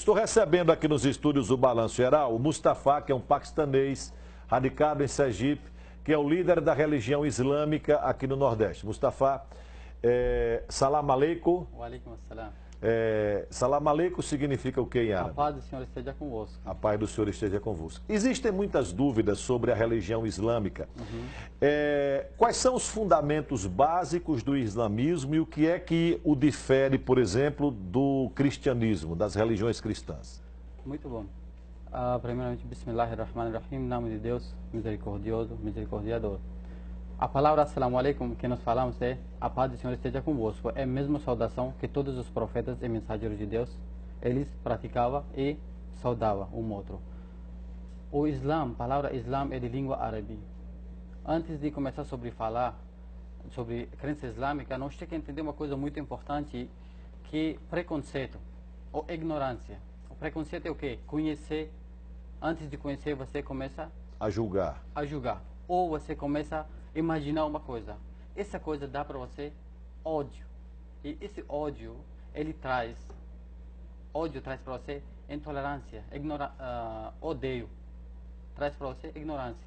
Estou recebendo aqui nos estúdios o Balanço Geral o Mustafa, que é um paquistanês radicado em Sergipe, que é o líder da religião islâmica aqui no Nordeste. Mustafa, salam aleikum. Wa alaikum assalam. Salam aleikum significa o que em A árabe? paz do Senhor esteja convosco. A paz do Senhor esteja convosco. Existem muitas dúvidas sobre a religião islâmica. Quais são os fundamentos básicos do islamismo e o que é que o difere, por exemplo, do cristianismo, das religiões cristãs? Muito bom. Primeiramente, Bismillahirrahmanirrahim, em nome de Deus, misericordioso, misericordiador. A palavra Assalamu alaikum que nós falamos é a paz do Senhor esteja convosco. É a mesma saudação que todos os profetas e mensageiros de Deus, eles praticavam e saudavam um outro. O Islã, a palavra Islã é de língua árabe. Antes de começar sobre falar sobre crença islâmica, nós temos que entender uma coisa muito importante, que preconceito ou ignorância. O preconceito é o quê? Conhecer. Antes de conhecer, você começa A julgar. a julgar. Ou você começa a imaginar uma coisa. Essa coisa dá para você ódio. E esse ódio, ódio traz para você intolerância, odeio. Traz para você ignorância.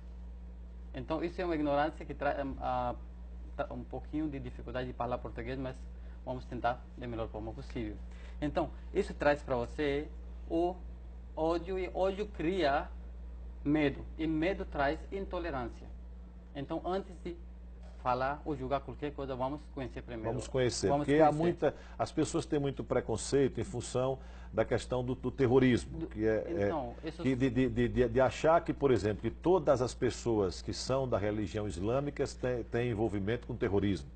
Então isso é uma ignorância que traz um pouquinho de dificuldade de falar português, mas vamos tentar da melhor forma possível. Então, isso traz para você o ódio, e ódio cria medo, e medo traz intolerância. Então, antes de falar ou julgar qualquer coisa, vamos conhecer primeiro. Vamos conhecer, Vamos porque conhecer. as pessoas têm muito preconceito em função da questão do terrorismo, Então, de achar que, por exemplo, que todas as pessoas que são da religião islâmica têm envolvimento com terrorismo.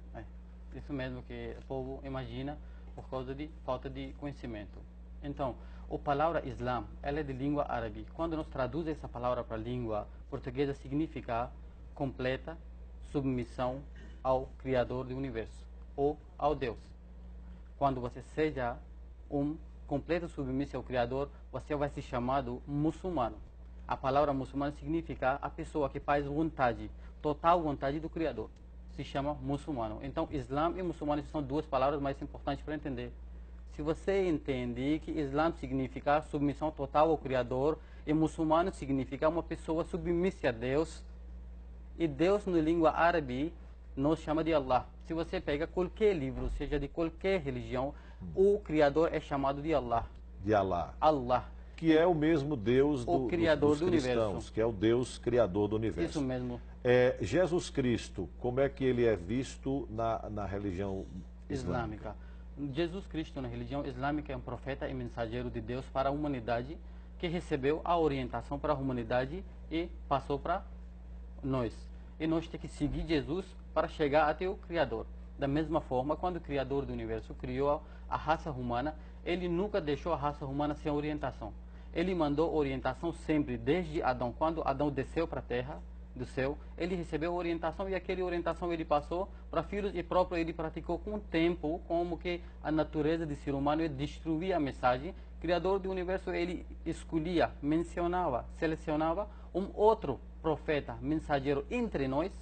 Isso mesmo que o povo imagina por causa de falta de conhecimento. Então, a palavra Islã, ela é de língua árabe. Quando nós traduzimos essa palavra para a língua portuguesa, significa completa submissão ao Criador do Universo, ou ao Deus. Quando você seja um completo submisso ao Criador, você vai ser chamado muçulmano. A palavra muçulmano significa a pessoa que faz vontade, total vontade do Criador. Se chama muçulmano. Então, Islã e muçulmano são duas palavras mais importantes para entender. Se você entende que Islã significa submissão total ao Criador e muçulmano significa uma pessoa submissa a Deus, e Deus, na língua árabe, nos chama de Allah. Se você pega qualquer livro, seja de qualquer religião, o Criador é chamado de Allah. De Allah. Allah. Que é o mesmo Deus dos Criador do cristãos, universo. que é o Deus criador do universo. Isso mesmo. Jesus Cristo, como é que ele é visto na religião islâmica? Jesus Cristo, na religião islâmica, é um profeta e mensageiro de Deus para a humanidade, que recebeu a orientação para a humanidade e passou para nós. E nós temos que seguir Jesus para chegar até o Criador. Da mesma forma, quando o Criador do Universo criou a raça humana, ele nunca deixou a raça humana sem orientação. Ele mandou orientação sempre, desde Adão. Quando Adão desceu para a terra, do céu, ele recebeu orientação, e aquela orientação ele passou para filhos, e próprio ele praticou com o tempo, como que a natureza do ser humano é destruir a mensagem. O Criador do Universo, ele escolhia, mencionava, selecionava um outro profeta, mensageiro entre nós,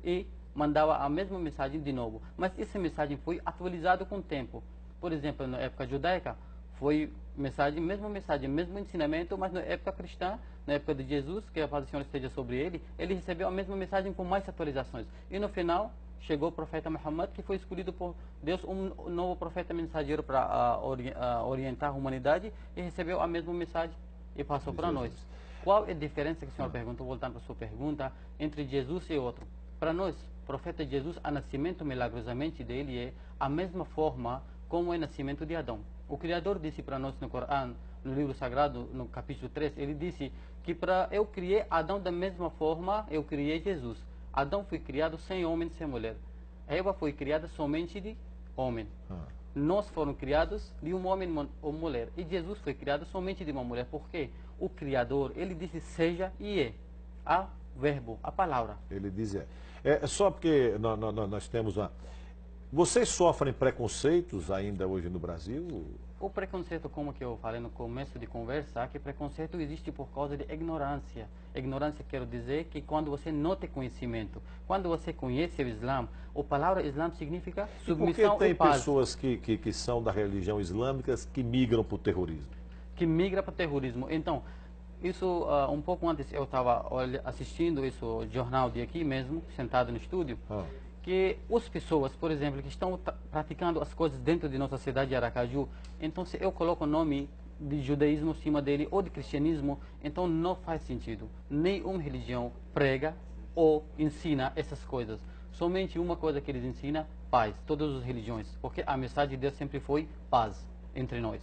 e mandava a mesma mensagem de novo. Mas essa mensagem foi atualizada com o tempo. Por exemplo, na época judaica, foi mesmo ensinamento, mas na época cristã, na época de Jesus, que a paz do Senhor esteja sobre ele recebeu a mesma mensagem com mais atualizações. E no final, chegou o profeta Muhammad, que foi escolhido por Deus, um novo profeta mensageiro para orientar a humanidade, e recebeu a mesma mensagem e passou para nós. Qual é a diferença que o senhor perguntou, voltando para a sua pergunta, entre Jesus e outro? Para nós, o profeta Jesus, o nascimento milagrosamente dele é a mesma forma como é o nascimento de Adão. O Criador disse para nós no Corão, no livro sagrado, no capítulo 3, ele disse que eu criei Adão da mesma forma eu criei Jesus. Adão foi criado sem homem, sem mulher. Eva foi criada somente de homem. Nós fomos criados de um homem ou mulher. E Jesus foi criado somente de uma mulher. Por quê? O Criador, ele disse seja e é. A verbo, a palavra. Ele diz só porque nós temos uma... Vocês sofrem preconceitos ainda hoje no Brasil? O preconceito, como que eu falei no começo de conversa, que preconceito existe por causa de ignorância. Ignorância quero dizer que quando você não tem conhecimento, quando você conhece o Islã, a palavra Islã significa submissão e por que tem e paz. pessoas que são da religião islâmica que migram para o terrorismo? que migra para o terrorismo. Então, isso, um pouco antes eu estava assistindo isso jornal de aqui mesmo, sentado no estúdio, que as pessoas, por exemplo, que estão praticando as coisas dentro de nossa cidade de Aracaju, então se eu coloco o nome de judaísmo em cima dele ou de cristianismo, então não faz sentido. Nenhuma religião prega ou ensina essas coisas. Somente uma coisa que eles ensinam, paz, todas as religiões, porque a mensagem de Deus sempre foi paz entre nós.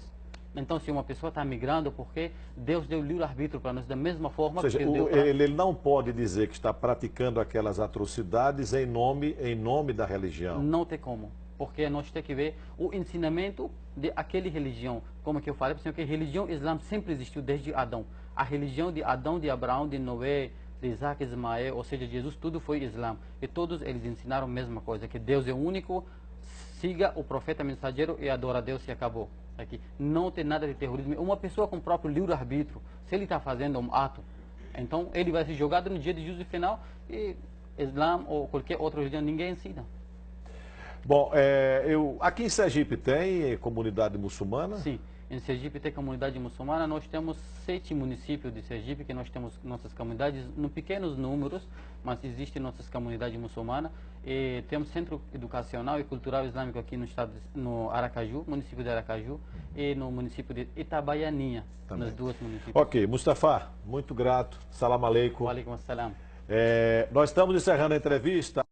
Então, se uma pessoa está migrando, porque Deus deu livre-arbítrio para nós da mesma forma Ou seja, que Deus deu pra... ele não pode dizer que está praticando aquelas atrocidades em nome da religião. Não tem como, porque nós temos que ver o ensinamento de aquela religião. Como que eu falei, porque a religião islâmica sempre existiu desde Adão. A religião de Adão, de Abraão, de Noé, de Isaac, Ismael, ou seja, Jesus, tudo foi Islã. E todos eles ensinaram a mesma coisa, que Deus é único, siga o profeta mensageiro e adora a Deus e acabou. Aqui. Não tem nada de terrorismo. Uma pessoa com o próprio livre-arbítrio, se ele está fazendo um ato, então ele vai ser jogado no dia de juízo final e Islã ou qualquer outra religião, ninguém ensina. Bom, aqui em Sergipe tem comunidade muçulmana? Sim, em Sergipe tem comunidade muçulmana. Nós temos 7 municípios de Sergipe que nós temos nossas comunidades, em pequenos números, mas existem nossas comunidades muçulmanas. E temos centro educacional e cultural islâmico aqui no estado, no Aracaju, município de Aracaju, e no município de Itabaianinha, nos 2 municípios. Ok, Mustafa, muito grato. Salam aleikum. Wa alaikum assalam. Nós estamos encerrando a entrevista.